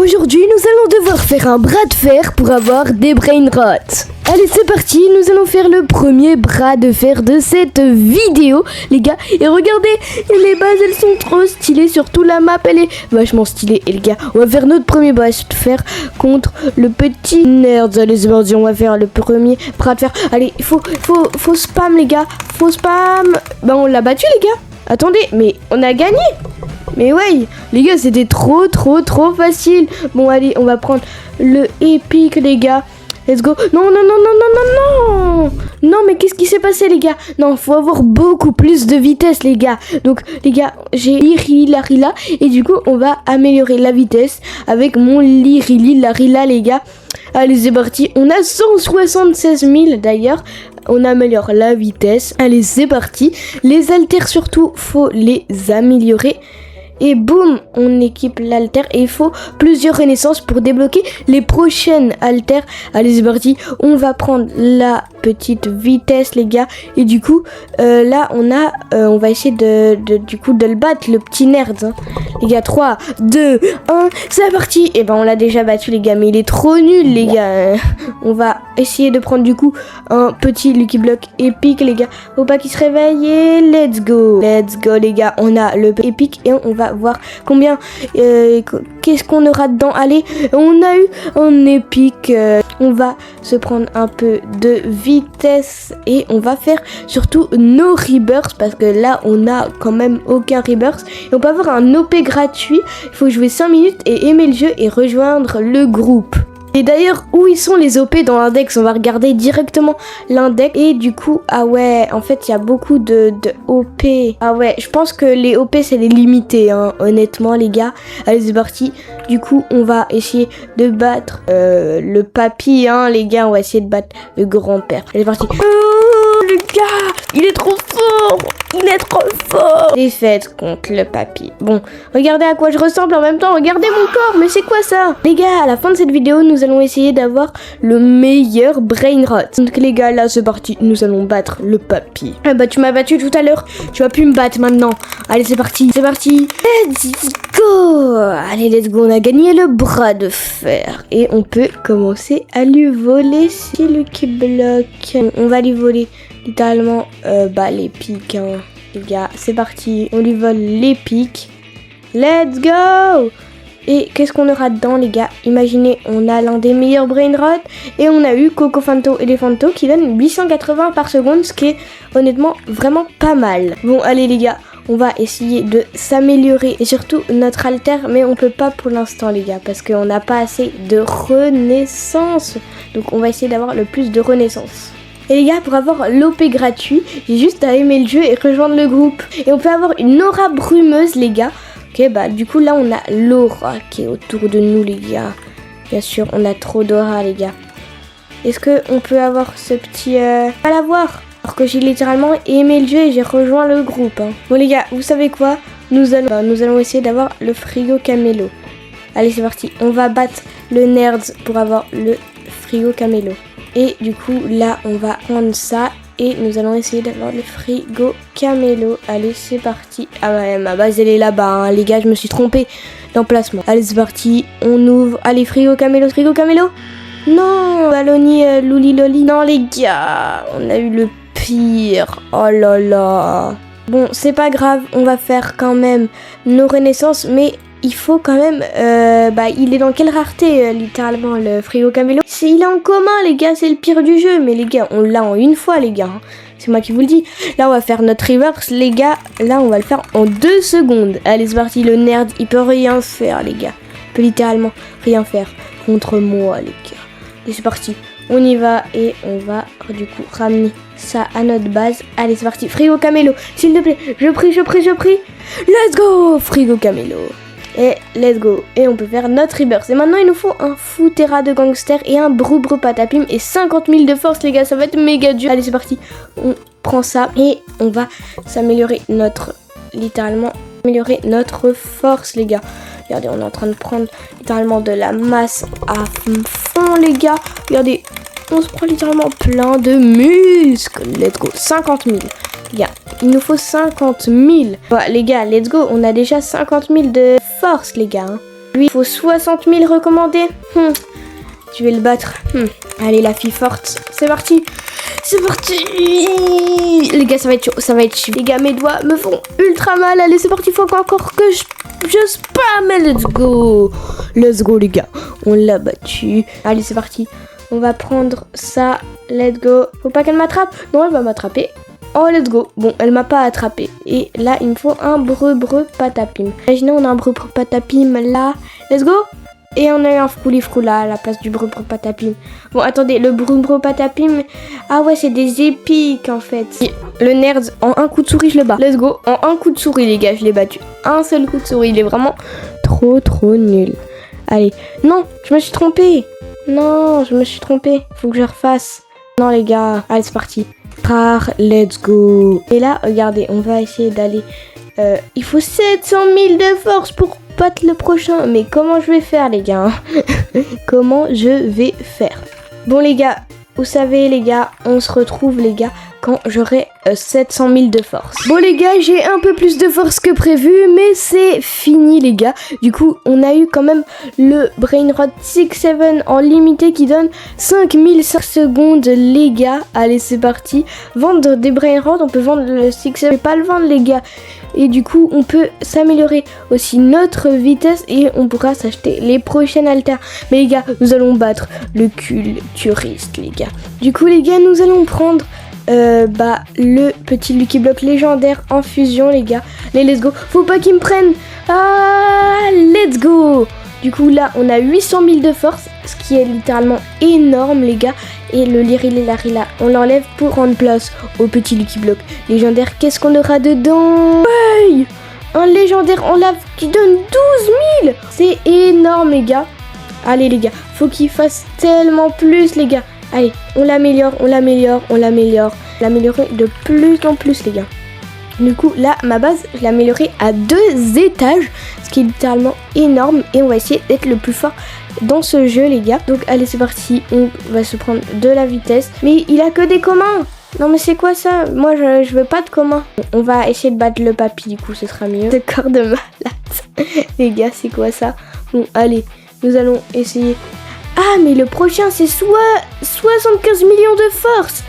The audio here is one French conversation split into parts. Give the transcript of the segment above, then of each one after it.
Aujourd'hui, nous allons devoir faire un bras de fer pour avoir des brain rot. Allez, c'est parti, nous allons faire le premier bras de fer de cette vidéo, les gars. Et regardez, les bases, elles sont trop stylées, surtout la map, elle est vachement stylée. Et les gars, on va faire notre premier bras de fer contre le petit nerd. Allez, c'est parti, on va faire le premier bras de fer. Allez, il faut spam, les gars, faut spam. Bah, on l'a battu, les gars. Attendez, mais on a gagné. Mais ouais, les gars, c'était trop facile. Bon, allez, on va prendre le épique, les gars. Let's go. Non, mais qu'est-ce qui s'est passé, les gars? Non, faut avoir beaucoup plus de vitesse, les gars. Donc, les gars, j'ai Larila. Et du coup, on va améliorer la vitesse avec mon Larila, les gars. Allez, c'est parti. On a 176 000, d'ailleurs. On améliore la vitesse. Allez, c'est parti. Les haltères, surtout, faut les améliorer. Et boum, on équipe l'haltère et il faut plusieurs renaissances pour débloquer les prochaines haltères. Allez, c'est parti. On va prendre la petite vitesse, les gars. Et du coup, là, on va essayer de le battre, le petit nerd. Hein. Les gars, 3, 2, 1, c'est parti. Et ben, on l'a déjà battu, les gars, mais il est trop nul, les gars. On va essayer de prendre, du coup, un petit Lucky Block épique, les gars. Faut pas qu'il se réveille et let's go. Let's go, les gars. On a le épique et on va voir combien, qu'est-ce qu'on aura dedans. Allez, on a eu un épique. On va se prendre un peu de vitesse et on va faire surtout nos rebirths parce que là on a quand même aucun rebirth et on peut avoir un OP gratuit. Il faut jouer 5 minutes et aimer le jeu et rejoindre le groupe. Et d'ailleurs, où ils sont les OP dans l'index? On va regarder directement l'index. Et du coup, ah ouais, en fait, il y a beaucoup de OP. Ah ouais, je pense que les OP, c'est les limités, hein, honnêtement, les gars. Allez, c'est parti. Du coup, on va essayer de battre le papy, hein, les gars. On va essayer de battre le grand-père. Allez, c'est parti. Oh, le gars, il est trop fort. Il est trop fort. Défaite contre le papy. Bon, regardez à quoi je ressemble en même temps. Regardez mon corps. Mais c'est quoi ça? Les gars, à la fin de cette vidéo, nous allons essayer d'avoir le meilleur brain rot. Donc les gars, là, c'est parti. Nous allons battre le papy. Ah bah, tu m'as battu tout à l'heure. Tu vas plus me battre maintenant. Allez, c'est parti. C'est parti. Let's go. Allez, let's go. On a gagné le bras de fer. Et on peut commencer à lui voler ces Lucky Block. On va lui voler littéralement les pics, hein. Les gars, c'est parti. On lui vole les pics. Let's go. Et qu'est-ce qu'on aura dedans, les gars? Imaginez, on a l'un des meilleurs brain rot et on a eu Coco Fanto Elephanto qui donne 880 par seconde, ce qui est honnêtement vraiment pas mal. Bon, allez les gars, on va essayer de s'améliorer et surtout notre alter, mais on peut pas pour l'instant, les gars, parce qu'on n'a pas assez de renaissance. Donc on va essayer d'avoir le plus de renaissance. Et les gars, pour avoir l'OP gratuit, j'ai juste à aimer le jeu et rejoindre le groupe. Et on peut avoir une aura brumeuse, les gars. Ok, bah du coup là on a l'aura qui est autour de nous, les gars. Bien sûr, on a trop d'aura, les gars. Est-ce qu'on peut avoir ce petit... pas l'avoir, alors que j'ai littéralement aimé le jeu et j'ai rejoint le groupe, hein. Bon les gars, vous savez quoi? Nous allons essayer d'avoir le frigo camélo. Allez, c'est parti. On va battre le nerd pour avoir le frigo camélo. Et du coup, là, on va prendre ça et nous allons essayer d'avoir le frigo camélo. Allez, c'est parti. Ah ouais, ma base, elle est là-bas, hein. Les gars, je me suis trompée d'emplacement. Allez, c'est parti. On ouvre. Allez, frigo camélo. Non, Balloni, Louli Loli. Non, les gars, on a eu le pire. Oh là là. Bon, c'est pas grave. On va faire quand même nos renaissances, mais... il faut quand même... il est dans quelle rareté, littéralement, le frigo camélo? Il est en commun, les gars, c'est le pire du jeu. Mais les gars, on l'a en une fois, les gars. C'est moi qui vous le dis. Là, on va faire notre reverse, les gars. Là, on va le faire en 2 secondes. Allez, c'est parti, le nerd, il peut rien faire, les gars. Il peut littéralement rien faire contre moi, les gars. Et c'est parti. On y va et on va, du coup, ramener ça à notre base. Allez, c'est parti. Frigo camélo, s'il te plaît. Je prie. Let's go, frigo camélo. Et let's go. Et on peut faire notre rebirth. Et maintenant, il nous faut un Futera de gangster et un Brou Patapim et 50 000 de force, les gars. Ça va être méga dur. Allez, c'est parti. On prend ça et on va s'améliorer littéralement, améliorer notre force, les gars. Regardez, on est en train de prendre littéralement de la masse à fond, les gars. Regardez, on se prend littéralement plein de muscles. Let's go. 50 000. Les gars, il nous faut 50 000. Bon, les gars, let's go. On a déjà 50 000 de force, les gars. Hein. Lui, il faut 60 000 recommandés. Je vais le battre. Allez, la fille forte. C'est parti. C'est parti. Les gars, ça va être chaud. Ça va être chaud. Les gars, mes doigts me font ultra mal. Allez, c'est parti. Faut encore que je spamme. Let's go. Let's go, les gars. On l'a battu. Allez, c'est parti. On va prendre ça. Let's go. Faut pas qu'elle m'attrape. Non, elle va m'attraper. Oh, let's go. Bon, elle m'a pas attrapé. Et là, il me faut un breu patapim. Imaginez, on a un breu patapim là. Let's go. Et on a eu un frouli-froula à la place du breu patapim. Bon, attendez, le breu patapim. Ah ouais, c'est des épiques en fait. Le nerd, en un coup de souris, je le bats. Let's go. En un coup de souris, les gars, je l'ai battu. Un seul coup de souris. Il est vraiment trop nul. Allez. Non, je me suis trompée. Non, je me suis trompée. Faut que je refasse. Non, les gars. Allez, c'est parti. Rare, let's go. Et là, regardez, on va essayer d'aller. Il faut 700 000 de force pour battre le prochain. Mais comment je vais faire, les gars? Comment je vais faire? Bon, les gars, vous savez, les gars, on se retrouve, les gars, quand j'aurai 700 000 de force. Bon, les gars, j'ai un peu plus de force que prévu, mais c'est fini, les gars. Du coup, on a eu quand même le Brainrot 6-7 en limité qui donne 5005 secondes, les gars. Allez, c'est parti. Vendre des Brainrot, on peut vendre le 6-7, je vais pas le vendre, les gars. Et du coup, on peut s'améliorer aussi notre vitesse et on pourra s'acheter les prochaines haltères. Mais les gars, nous allons battre le culturiste, les gars. Du coup, les gars, nous allons prendre le petit Lucky Block légendaire en fusion, les gars. Les let's go. Faut pas qu'ils me prennent. Ah, let's go. Du coup, là, on a 800 000 de force, ce qui est littéralement énorme, les gars. Et le Lirila, on l'enlève pour rendre place au petit Lucky Block légendaire. Qu'est-ce qu'on aura dedans? Hey, un légendaire en lave qui donne 12 000. C'est énorme, les gars. Allez, les gars, faut qu'il fasse tellement plus, les gars. Allez, on l'améliore. L'améliorer de plus en plus, les gars. Du coup, là, ma base, je l'ai améliorée à 2 étages, ce qui est littéralement énorme. Et on va essayer d'être le plus fort dans ce jeu, les gars. Donc, allez, c'est parti. On va se prendre de la vitesse. Mais il a que des communs. Non, mais c'est quoi ça? Moi, je veux pas de communs. On va essayer de battre le papy, du coup, ce sera mieux. De corps de malade. Les gars, c'est quoi ça? Bon, allez, nous allons essayer. Ah, mais le prochain, c'est 75 millions de force.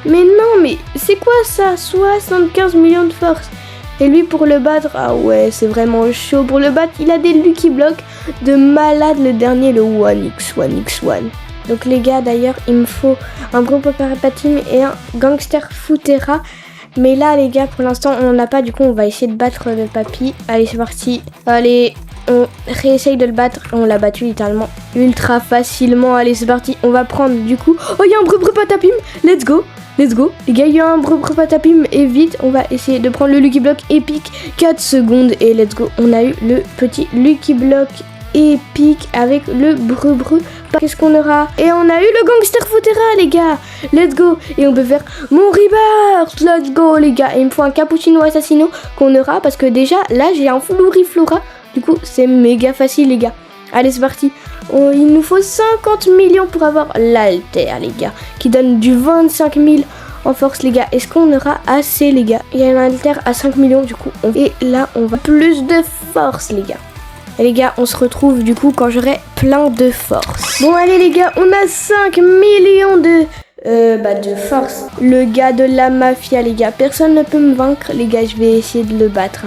Mais non, mais c'est quoi ça? 75 millions de force. Et lui, pour le battre, ah ouais, c'est vraiment chaud. Pour le battre, il a des Lucky Blocks de malade. Le dernier, le 1x1. Donc les gars, d'ailleurs, il me faut un groupe Parapatim et un Gangster Futera. Mais là, les gars, pour l'instant, on n'en a pas. Du coup, on va essayer de battre le papy. Allez, c'est parti. Allez, on réessaye de le battre. On l'a battu littéralement ultra facilement. Allez, c'est parti. On va prendre du coup. Oh, il y a un breu patapim. Let's go. Les gars, il y a un breu patapim. Et vite, on va essayer de prendre le Lucky Block épique. 4 secondes. Et let's go. On a eu le petit Lucky Block épique avec le breu. Qu'est-ce qu'on aura? Et on a eu le Gangster Futera, les gars. Let's go. Et on peut faire mon Rebirth. Let's go, les gars. Et il me faut un Cappuccino Assassino qu'on aura. Parce que déjà, là, j'ai un Floriflora. Du coup, c'est méga facile, les gars. Allez, c'est parti. Oh, il nous faut 50 millions pour avoir l'alter, les gars. Qui donne du 25 000 en force, les gars. Est-ce qu'on aura assez, les gars? Il y a un alter à 5 millions, du coup. Et là, on va plus de force, les gars. Et les gars, on se retrouve, du coup, quand j'aurai plein de force. Bon, allez, les gars, on a 5 millions de force. Le gars de la mafia, les gars. Personne ne peut me vaincre, les gars. Je vais essayer de le battre.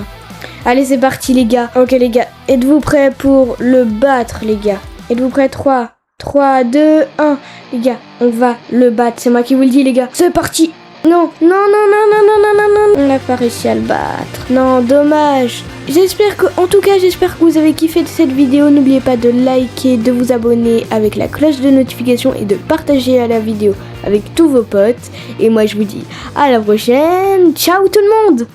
Allez, c'est parti, les gars. Ok, les gars, êtes-vous prêts pour le battre, les gars? Êtes-vous prêts? 3, 2, 1. Les gars, on va le battre. C'est moi qui vous le dis, les gars. C'est parti. Non. On n'a pas réussi à le battre. Non, dommage. J'espère que vous avez kiffé cette vidéo. N'oubliez pas de liker, de vous abonner avec la cloche de notification et de partager la vidéo avec tous vos potes. Et moi, je vous dis à la prochaine. Ciao tout le monde!